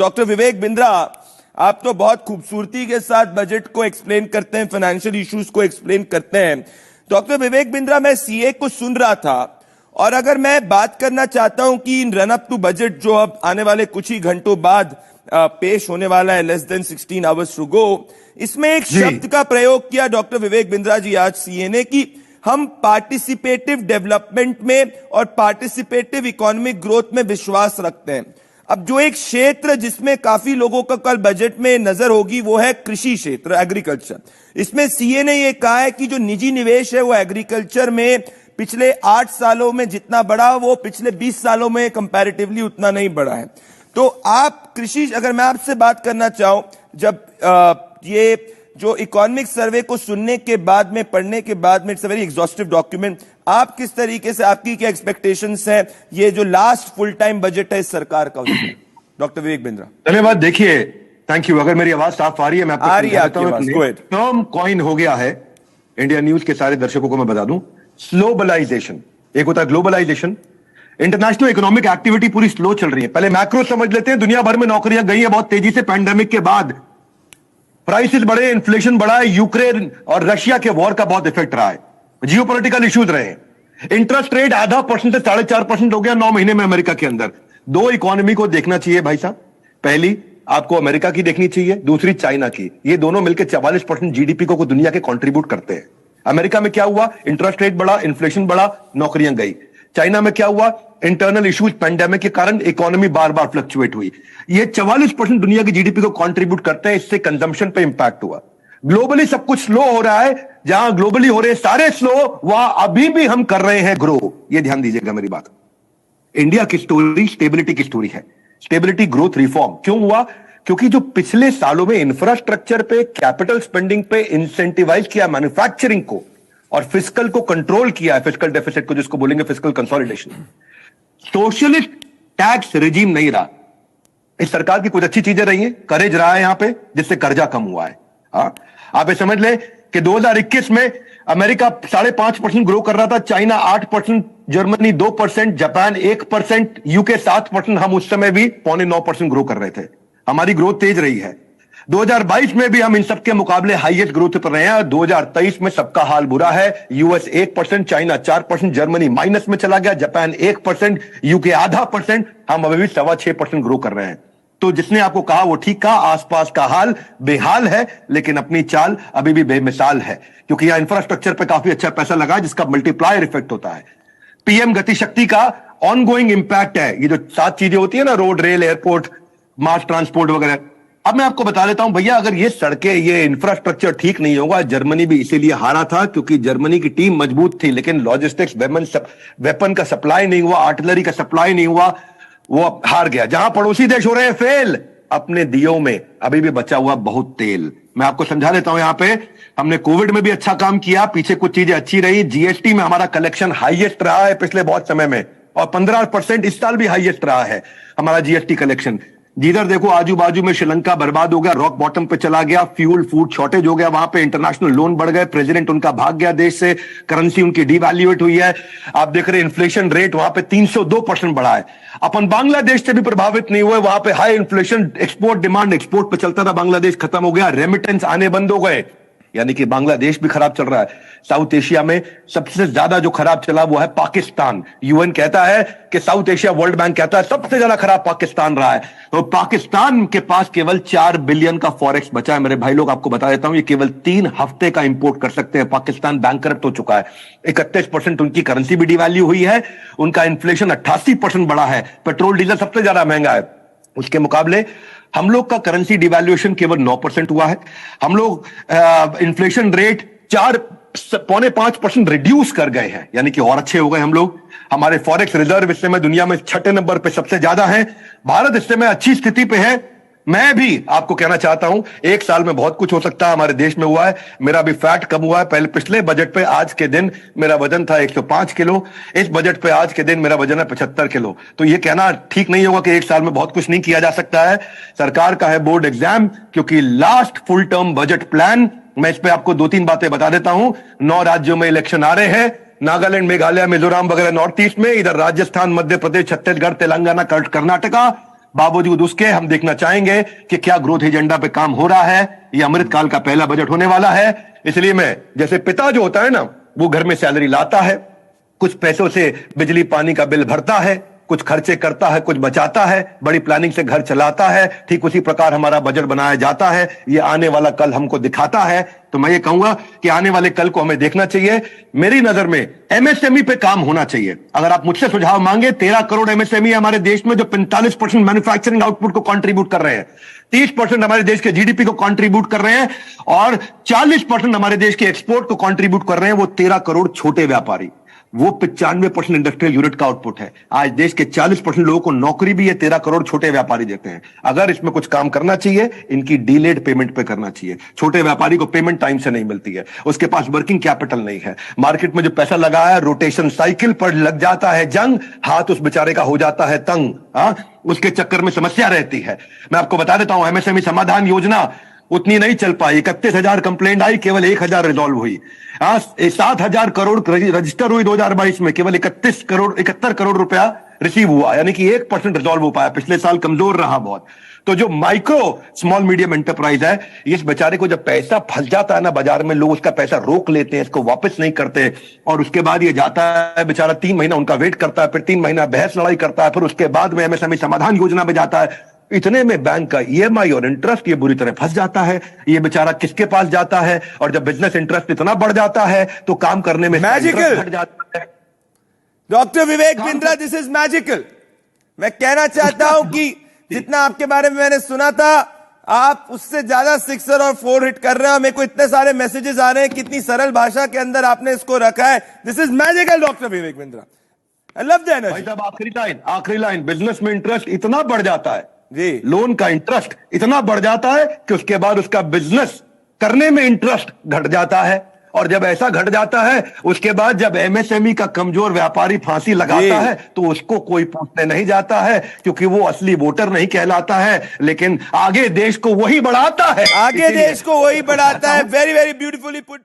Doctor Vivek Bindra, आप तो बहुत खूबसूरती के साथ बजट को एक्सप्लेन करते हैं, फाइनेंशियल इश्यूज को एक्सप्लेन करते हैं। डॉक्टर विवेक बिंद्रा, मैं सीए को सुन रहा था और अगर मैं बात करना चाहता हूं कि इन रन अप टू बजट जो अब आने वाले कुछ ही घंटों बाद पेश होने वाला है, less than 16 hours to go, इसमें एक शब्द का प्रयोग किया डॉक्टर विवेक बिंद्रा जी आज सीए ने कि हम पार्टिसिपेटिव डेवलपमेंट में और पार्टिसिपेटिव इकोनॉमिक ग्रोथ में विश्वास रखते हैं। अब जो एक क्षेत्र जिसमें काफी लोगों का कल बजट में नजर होगी वो है कृषि क्षेत्र, एग्रीकल्चर। इसमें सीए ने यह कहा है कि जो निजी निवेश है वो एग्रीकल्चर में पिछले 8 सालों में जितना बढ़ा वो पिछले 20 सालों में कंपैरेटिवली उतना नहीं बढ़ा है। तो आप कृषि, अगर मैं आपसे बात करना चाहूं, जब ये जो इकोनॉमिक सर्वे को सुनने के बाद में, पढ़ने के बाद में, it's a very exhaustive document, आप किस तरीके से, आपकी क्या एक्सपेक्टेशंस हैं ये जो लास्ट फुल टाइम बजट है इस सरकार का, डॉक्टर विवेक बिंद्रा? धन्यवाद। देखिए, थैंक यू। अगर मेरी आवाज साफ आ रही है, मैं आपको आ रही है आपकी आवाज, गो अहेड। टर्म कॉइन हो गया है, इंडिया न्यूज के सारे दर्शकों को मैं बता दूं, स्लोबलाइजेशन। एक होता है ग्लोबलाइजेशन, इंटरनेशनल इकोनॉमिक एक्टिविटी पूरी स्लो चल रही है। पहले मैक्रो समझ लेते हैं, दुनिया भर में नौकरियां गई है बहुत तेजी से पैंडेमिक के बाद, प्राइसेस बढ़े, इन्फ्लेशन बढ़ा है, यूक्रेन और रशिया के वॉर का बहुत इफेक्ट रहा है, जियोपॉलिटिकल इश्यूज रहे हैं, इंटरेस्ट रेट 0.5% से 4.5% हो गया 9 महीने में अमेरिका के अंदर। दो इकोनॉमी को देखना चाहिए भाई साहब, पहली आपको अमेरिका की देखनी चाहिए, दूसरी चाइना की। ये दोनों मिलकर 44% जीडीपी को दुनिया के कंट्रीब्यूट करते हैं। अमेरिका में क्या हुआ? इंटरेस्ट रेट बढ़ा, इन्फ्लेशन बढ़ा, नौकरियां गई। चाइना में क्या हुआ? इंटरनल इश्यूज, पैंडेमिक के कारण इकोनॉमी बार बार फ्लक्चुएट हुई। ये 44% दुनिया की जीडीपी को कंट्रीब्यूट करते हैं, इससे कंजम्पशन पे इंपैक्ट हुआ। ग्लोबली सब कुछ स्लो हो रहा है, जहां ग्लोबली हो रहे सारे स्लो, वहां अभी भी हम कर रहे हैं ग्रो। ये ध्यान दीजिएगा मेरी बात। इंडिया की स्टोरी स्टेबिलिटी की स्टोरी है, स्टेबिलिटी ग्रोथ रिफॉर्म। क्यों हुआ? क्योंकि जो पिछले सालों में इंफ्रास्ट्रक्चर पे, कैपिटल स्पेंडिंग पे इंसेंटिवाइज किया मैन्युफैक्चरिंग को और फिस्कल को कंट्रोल किया है, फिस्कल डेफिसिट को जिसको बोलेंगे fiscal consolidation, socialist tax regime नहीं रहा। इस सरकार की कुछ अच्छी चीजें रही हैं, करेज रहा है यहां पे, जिससे कर्जा कम हुआ है। हाँ, आप ये समझ लें कि 2021 में अमेरिका 5.5% ग्रो कर रहा था, चाइना 8%, जर्मनी 2%, जापान 1%, यूके 7%, हम उस समय भी 8.9% ग्रो कर रहे थे। हमारी ग्रोथ तेज रही है। 2022 में भी हम इन सबके मुकाबले हाईएस्ट ग्रोथ पर रहे हैं। 2023 में सबका हाल बुरा है। यूएस 1%, चाइना 4%, जर्मनी माइनस में चला गया, जापान 1%, यूके 0.5%, हम अभी भी 6.25% ग्रो कर रहे हैं। तो जिसने आपको कहा वो ठीक कहा, आसपास का हाल बेहाल है, लेकिन अपनी चाल अभी भी बेमिसाल है, क्योंकि यहां इंफ्रास्ट्रक्चर पे काफी अच्छा पैसा लगा है, जिसका मल्टीप्लायर इफेक्ट होता है। पीएम गति शक्ति का ऑनगोइंग इंपैक्ट है। ये जो 7 चीजें होती है ना, road, rail, airport, mass transport वगैरह। अब मैं आपको बता देता हूं भैया, अगर ये सड़कें, ये इंफ्रास्ट्रक्चर ठीक नहीं होगा, जर्मनी भी इसीलिए हारा था क्योंकि जर्मनी की टीम मजबूत थी, लेकिन लॉजिस्टिक्स, वेपन का सप्लाई नहीं हुआ, आर्टिलरी का सप्लाई नहीं हुआ, वो हार गया। जहां पड़ोसी देश हो रहे हैं फेल, अपने दियों में अभी भी बचा हुआ बहुत तेल। मैं आपको समझा देता हूं, यहां पे हमने कोविड में भी अच्छा काम किया, पीछे कुछ चीजें अच्छी रही। जीएसटी में हमारा कलेक्शन हाईएस्ट रहा है पिछले बहुत समय में, और 15% इस साल भी हाईएस्ट रहा है हमारा जीएसटी कलेक्शन। जिधर देखो आजू बाजू में श्रीलंका बर्बाद हो गया, रॉक बॉटम पे चला गया, फ्यूल फूड शॉर्टेज हो गया, वहां पे इंटरनेशनल लोन बढ़ गए, प्रेसिडेंट उनका भाग गया देश से, करेंसी उनकी डिवैल्यूएट हुई है। आप देख रहे इन्फ्लेशन रेट वहां पे 302% बढ़ा है। अपन बांग्लादेश से भी प्रभावित नहीं हुए, वहां पे high inflation, export demand export पे चलता था, बांग्लादेश खत्म हो गया, रेमिटेंस आने बंद हो गए, यानी कि बांग्लादेश भी खराब चल रहा है। साउथ एशिया में सबसे ज्यादा जो खराब चला वो है पाकिस्तान। यूएन कहता है कि साउथ एशिया, वर्ल्ड बैंक कहता है सबसे ज्यादा खराब पाकिस्तान रहा है। तो पाकिस्तान के पास केवल 4 बिलियन का फॉरेक्स बचा है। मेरे भाई लोग, आपको बता देता हूं, ये केवल 3 हफ्ते का इंपोर्ट कर सकते हैं। पाकिस्तान बैंकरप्ट हो चुका है। 31% उनकी करेंसी भी डिवैल्यू हुई है, उनका इन्फ्लेशन 88% बढ़ा है, पेट्रोल डीजल सबसे ज्यादा महंगा है। उसके मुकाबले हम लोग का करेंसी डिवैल्यूएशन केवल 9% हुआ है। हम लोग इन्फ्लेशन रेट 4.5% रिड्यूस कर गए हैं, यानी कि और अच्छे हो गए हम लोग। हमारे फॉरेक्स रिजर्व इस समय दुनिया में 6ठे नंबर पे सबसे ज्यादा है। भारत इस समय अच्छी स्थिति पे है। मैं भी आपको कहना चाहता हूं, 1 साल में बहुत कुछ हो सकता है, हमारे देश में हुआ है। मेरा भी फैट कम हुआ है। पहले पिछले बजट पे आज के दिन मेरा वजन था 105 किलो, इस बजट पे आज के दिन मेरा वजन है 75 किलो। तो ये कहना ठीक नहीं होगा कि 1 साल में बहुत कुछ नहीं किया जा सकता है। सरकार का है बोर्ड एग्जाम, क्योंकि last full term budget plan, मैं इस पे आपको 2-3 बातें बता देता हूं। 9 राज्यों में इलेक्शन आ रहे हैं, नागालैंड, मेघालय, मिजोरम वगैरह नॉर्थ ईस्ट में, इधर राजस्थान, मध्य प्रदेश, छत्तीसगढ़, तेलंगाना, कर्नाटका। बावजूद उसके हम देखना चाहेंगे कि क्या ग्रोथ एजेंडा पे काम हो रहा है। ये अमृतकाल का पहला बजट होने वाला है, इसलिए मैं, जैसे पिता जो होता है ना, वो घर में सैलरी लाता है, कुछ पैसों से बिजली पानी का बिल भरता है, कुछ खर्चे करता है, कुछ बचाता है, बड़ी प्लानिंग से घर चलाता है, ठीक उसी प्रकार हमारा बजट बनाया जाता है। ये आने वाला कल हमको दिखाता है। तो मैं ये कहूंगा कि आने वाले कल को हमें देखना चाहिए। मेरी नजर में एमएसएमई पे काम होना चाहिए। अगर आप मुझसे सुझाव मांगे, 13 करोड़ एमएसएमई हमारे देश में जो 45% मैन्युफैक्चरिंग आउटपुट को कंट्रीब्यूट कर रहे हैं, 30% हमारे देश के जीडीपी को कंट्रीब्यूट कर रहे हैं और 40% हमारे देश के एक्सपोर्ट को कंट्रीब्यूट कर रहे हैं वो 13 करोड़ छोटे व्यापारी। वो 95% इंडस्ट्रियल यूनिट का आउटपुट है। आज देश के 40% लोगों को नौकरी भी ये 13 करोड़ छोटे व्यापारी देते हैं। अगर इसमें कुछ काम करना चाहिए, इनकी डिलेड पेमेंट पे करना चाहिए। छोटे व्यापारी को पेमेंट टाइम से नहीं मिलती है, उसके पास वर्किंग कैपिटल नहीं है, मार्केट में जो पैसा लगा है रोटेशन साइकिल पर लग जाता है जंग, हाथ उस बेचारे का हो जाता है तंग। उसके चक्कर में समस्या रहती है। मैं आपको बता देता हूं, एमएसएमई समाधान योजना उतनी नहीं चल पाई। 31,000 कंप्लेंट आई, केवल 1,000 रिजॉल्व हुई। 7,000 करोड़ रजिस्टर हुई 2022 में, केवल 71 करोड़ रुपया रिसीव हुआ, यानी कि 1% रिजॉल्व हो पाया। पिछले साल कमजोर रहा बहुत। तो जो माइक्रो स्मॉल मीडियम एंटरप्राइज है, इस बेचारे को जब पैसा फंस जाता है ना बाजार में, लोग उसका पैसा रोक लेते हैं, इसको वापस नहीं करते, और उसके बाद ये जाता है बेचारा 3 महीना उनका वेट करता है, फिर 3 महीना बहस लड़ाई करता है, फिर उसके बाद में एमएसएमई समाधान योजना में जाता है। इतने में बैंक का ईएमआई और इंटरेस्ट ये बुरी तरह फंस जाता है। ये बेचारा किसके पास जाता है? और जब बिजनेस इंटरेस्ट इतना बढ़ जाता है तो काम करने में मैजिकल घट जाता है। Doctor Vivek Bindra, this is magical. मैं कहना चाहता हूं कि जितना आपके बारे में मैंने सुना था, आप उससे ज्यादा 6 और 4 हिट कर रहे हो। मेरे को इतने सारे मैसेजेस आ रहे हैं, कितनी सरल भाषा के अंदर आपने इसको रखा है। This is magical doctor Vivek Bindra. I love the energy. भाई साहब, आखिरी लाइन, बिजनेस में इंटरेस्ट इतना बढ़ जाता है जी, लोन का इंटरेस्ट इतना बढ़ जाता है कि उसके बाद उसका बिजनेस करने में इंटरेस्ट घट जाता है। और जब ऐसा घट जाता है, उसके बाद जब एमएसएमई का कमजोर व्यापारी फांसी लगाता है तो उसको कोई पूछने नहीं जाता है, क्योंकि वो असली वोटर नहीं कहलाता है, लेकिन आगे देश को वही बढ़ाता है। आगे देश को वही बढ़ाता है। Very very beautifully put.